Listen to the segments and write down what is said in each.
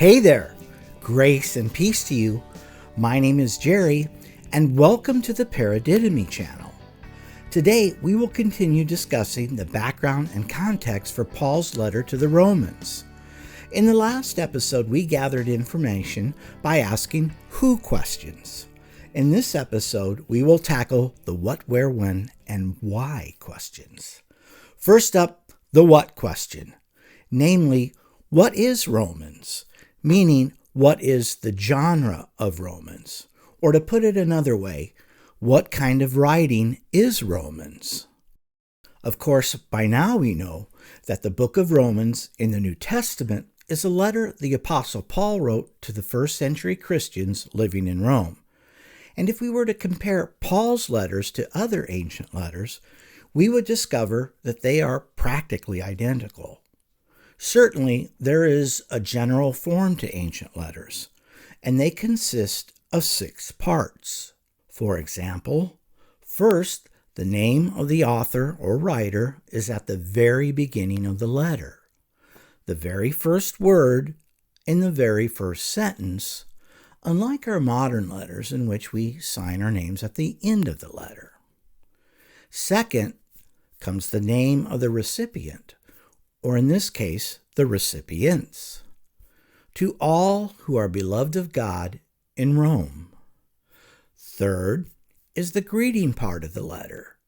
Hey there, grace and peace to you. My name is Jerry, and welcome to the Paradidomy channel. Today, we will continue discussing the background and context for Paul's letter to the Romans. In the last episode, we gathered information by asking who questions. In this episode, we will tackle the what, where, when, and why questions. First up, the what question, namely, what is Romans? Meaning, what is the genre of Romans? Or to put it another way, what kind of writing is Romans? Of course, by now we know that the book of Romans in the New Testament is a letter the Apostle Paul wrote to the first century Christians living in Rome. And if we were to compare Paul's letters to other ancient letters, we would discover that they are practically identical. Certainly, there is a general form to ancient letters, and they consist of 6 parts. For example, first, the name of the author or writer is at the very beginning of the letter. The very first word in the very first sentence, unlike our modern letters in which we sign our names at the end of the letter. Second, comes the name of the recipient, or in this case, the recipients. To all who are beloved of God in Rome. Third is the greeting part of the letter.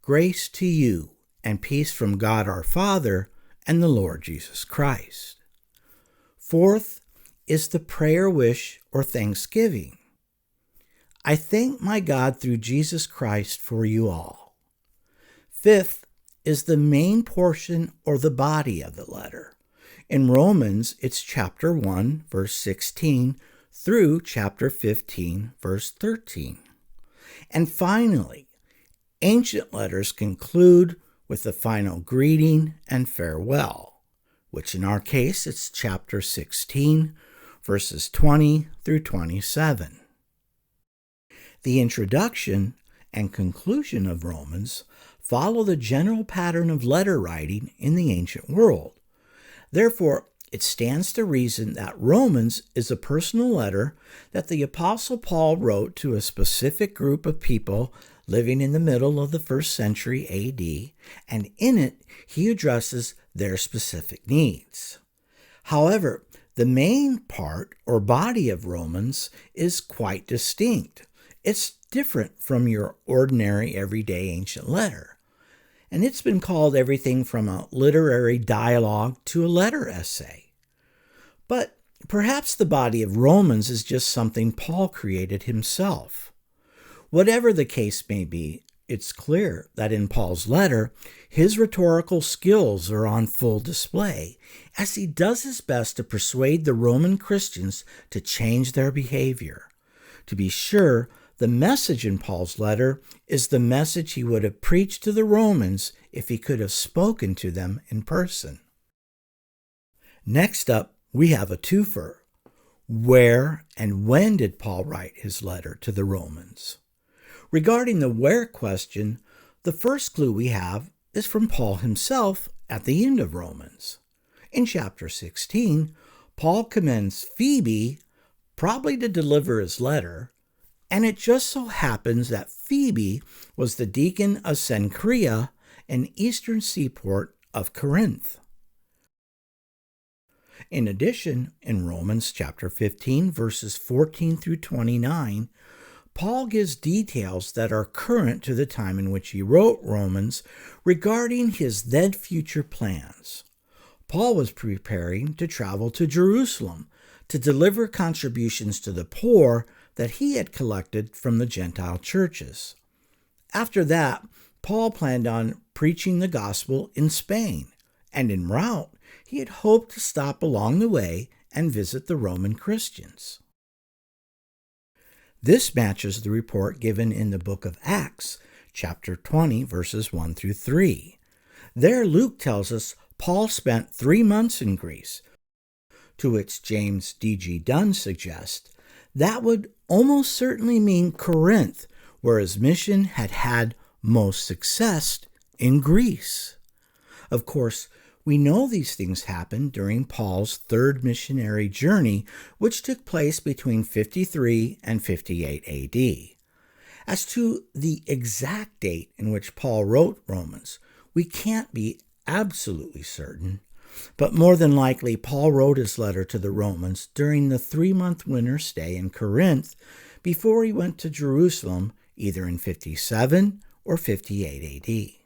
Grace to you and peace from God our Father and the Lord Jesus Christ. Fourth is the prayer wish or thanksgiving. I thank my God through Jesus Christ for you all. Fifth is the main portion or the body of the letter. In Romans, it's chapter 1, verse 16 through chapter 15, verse 13. And finally, ancient letters conclude with the final greeting and farewell, which in our case, it's chapter 16, verses 20 through 27. The introduction and conclusion of Romans follow the general pattern of letter writing in the ancient world. Therefore, it stands to reason that Romans is a personal letter that the Apostle Paul wrote to a specific group of people living in the middle of the first century AD, and in it, he addresses their specific needs. However, the main part or body of Romans is quite distinct. It's different from your ordinary everyday ancient letter. And it's been called everything from a literary dialogue to a letter essay. But perhaps the body of Romans is just something Paul created himself. Whatever the case may be, it's clear that in Paul's letter, his rhetorical skills are on full display as he does his best to persuade the Roman Christians to change their behavior. To be sure, the message in Paul's letter is the message he would have preached to the Romans if he could have spoken to them in person. Next up, we have a twofer. Where and when did Paul write his letter to the Romans? Regarding the where question, the first clue we have is from Paul himself at the end of Romans. In chapter 16, Paul commends Phoebe probably to deliver his letter, and it just so happens that Phoebe was the deacon of Cenchrea, an eastern seaport of Corinth. In addition, in Romans chapter 15, verses 14 through 29, Paul gives details that are current to the time in which he wrote Romans regarding his then future plans. Paul was preparing to travel to Jerusalem to deliver contributions to the poor that he had collected from the Gentile churches. After that, Paul planned on preaching the gospel in Spain, and en route, he had hoped to stop along the way and visit the Roman Christians. This matches the report given in the book of Acts, chapter 20, verses 1 through 3. There, Luke tells us Paul spent 3 months in Greece, to which James D.G. Dunn suggests that would almost certainly mean Corinth, where his mission had had most success in Greece. Of course, We know these things happened during Paul's third missionary journey, which took place between 53 and 58 AD. As to the exact date in which Paul wrote Romans, we can't be absolutely certain, but more than likely Paul wrote his letter to the Romans during the 3-month winter stay in Corinth before he went to Jerusalem either in 57 or 58 AD.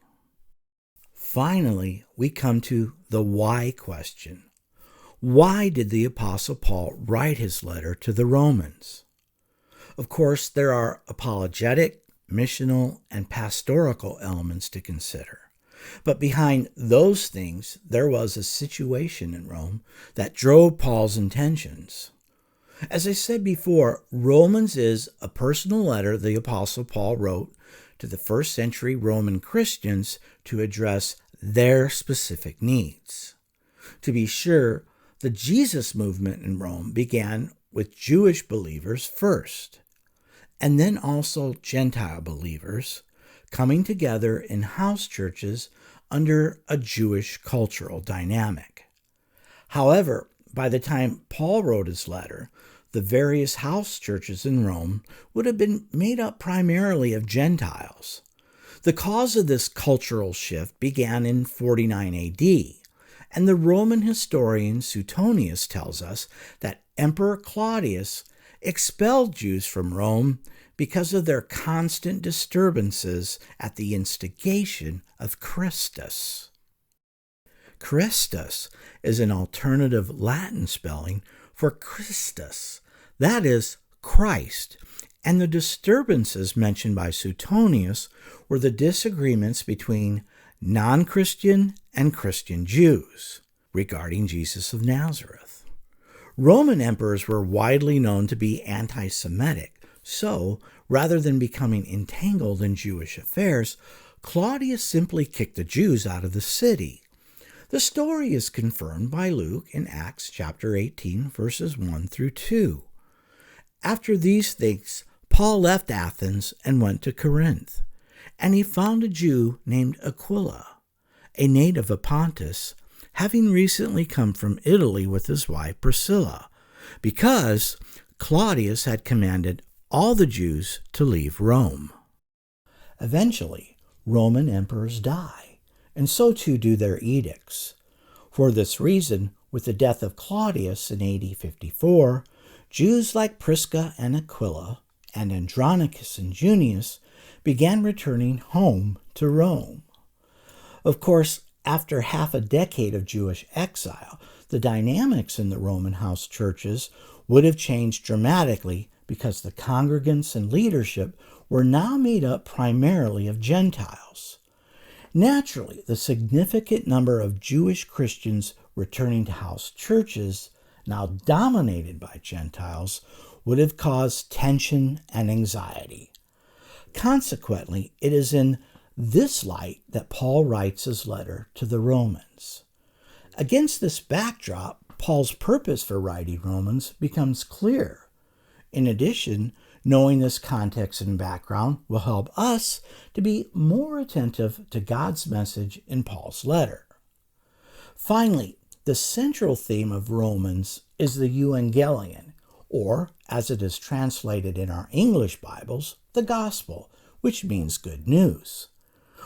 Finally, we come to the why question. Why did the Apostle Paul write his letter to the Romans? Of course, there are apologetic, missional, and pastoral elements to consider. But behind those things, there was a situation in Rome that drove Paul's intentions. As I said before, Romans is a personal letter the Apostle Paul wrote to the first century Roman Christians to address their specific needs. To be sure, the Jesus movement in Rome began with Jewish believers first, and then also Gentile believers coming together in house churches under a Jewish cultural dynamic. However, by the time Paul wrote his letter, the various house churches in Rome would have been made up primarily of Gentiles. The cause of this cultural shift began in 49 AD, and the Roman historian Suetonius tells us that Emperor Claudius expelled Jews from Rome because of their constant disturbances at the instigation of Christus. Christus is an alternative Latin spelling for Christus, that is, Christ, and the disturbances mentioned by Suetonius were the disagreements between non-Christian and Christian Jews regarding Jesus of Nazareth. Roman emperors were widely known to be anti-Semitic, so rather than becoming entangled in Jewish affairs, Claudius simply kicked the Jews out of the city. The story is confirmed by Luke in Acts chapter 18, verses 1 through 2. After these things, Paul left Athens and went to Corinth, and he found a Jew named Aquila, a native of Pontus, having recently come from Italy with his wife Priscilla, because Claudius had commanded all the Jews to leave Rome. Eventually, Roman emperors die, and so too do their edicts. For this reason, with the death of Claudius in AD 54, Jews like Prisca and Aquila and Andronicus and Junius began returning home to Rome. Of course, after half a decade of Jewish exile, the dynamics in the Roman house churches would have changed dramatically because the congregants and leadership were now made up primarily of Gentiles. Naturally, the significant number of Jewish Christians returning to house churches, now dominated by Gentiles, would have caused tension and anxiety. Consequently, it is in this light that Paul writes his letter to the Romans. Against this backdrop, Paul's purpose for writing Romans becomes clear. In addition, knowing this context and background will help us to be more attentive to God's message in Paul's letter. Finally, the central theme of Romans is the euangelion, or, as it is translated in our English Bibles, the gospel, which means good news.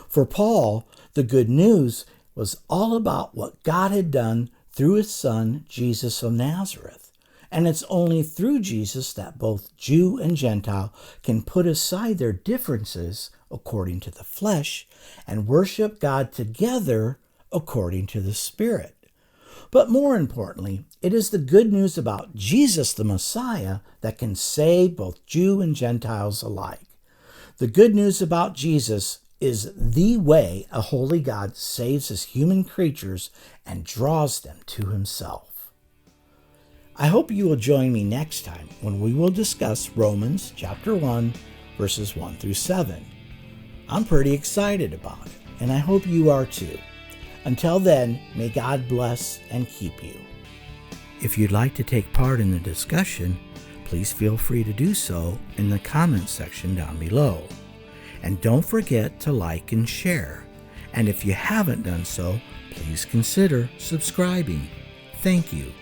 For Paul, the good news was all about what God had done through his Son, Jesus of Nazareth. And it's only through Jesus that both Jew and Gentile can put aside their differences according to the flesh and worship God together according to the Spirit. But more importantly, it is the good news about Jesus the Messiah that can save both Jew and Gentiles alike. The good news about Jesus is the way a holy God saves his human creatures and draws them to himself. I hope you will join me next time when we will discuss Romans chapter 1, verses 1 through 7. I'm pretty excited about it, and I hope you are too. Until then, may God bless and keep you. If you'd like to take part in the discussion, please feel free to do so in the comments section down below. And don't forget to like and share. And if you haven't done so, please consider subscribing. Thank you.